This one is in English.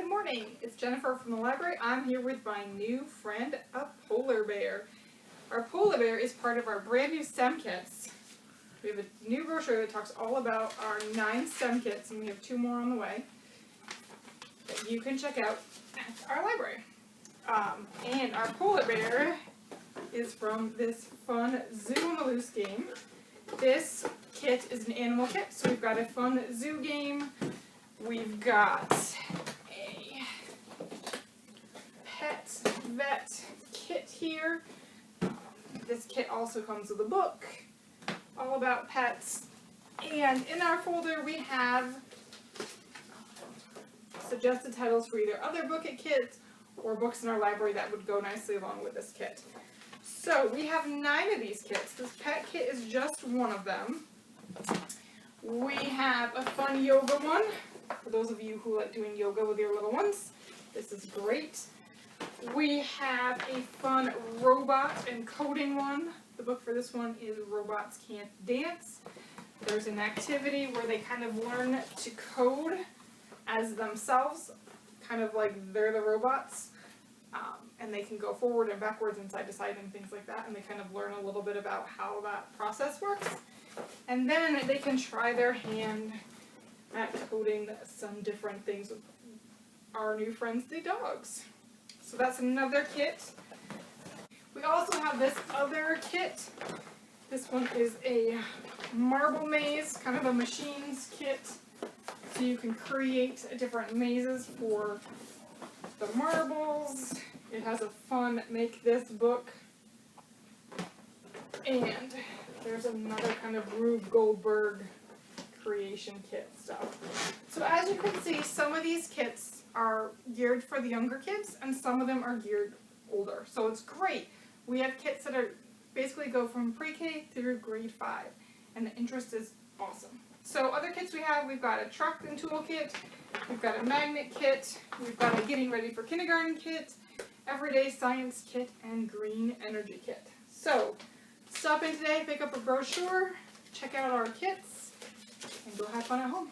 Good morning, it's Jennifer from the library. I'm here with my new friend, a polar bear. Our polar bear is part of our brand new STEM kits. We have a new brochure that talks all about our 9 STEM kits, and we have 2 more on the way that you can check out at our library. And our polar bear is from this fun Zoo on the Loose game. This kit is an animal kit, so we've got a fun zoo game. We've got a pet vet kit here. This kit also comes with a book all about pets. And in our folder we have suggested titles for either other book kits or books in our library that would go nicely along with this kit. So we have 9 of these kits. This pet kit is just one of them. We have a fun yoga one. For those of you who like doing yoga with your little ones, this is great. We have a fun robot and coding one. The book for this one is Robots Can't Dance. There's an activity where they kind of learn to code as themselves, kind of like they're the robots. And they can go forward and backwards and side to side and things like that, and they kind of learn a little bit about how that process works. And then they can try their hand at coding some different things with our new friends, the dogs. So that's another kit. We also have this other kit. This one is a marble maze, kind of a machines kit. So you can create different mazes for the marbles. It has a fun make this book. And there's another kind of Rube Goldberg creation kit stuff. So as you can see, some of these kits are geared for the younger kids and some of them are geared older. So it's great. We have kits that are basically go from pre-K through grade 5, and the interest is awesome. So other kits we've got a truck and tool kit, we've got a magnet kit, we've got a getting ready for kindergarten kit, everyday science kit, and green energy kit. So stop in today, pick up a brochure, check out our kits, and go have fun at home.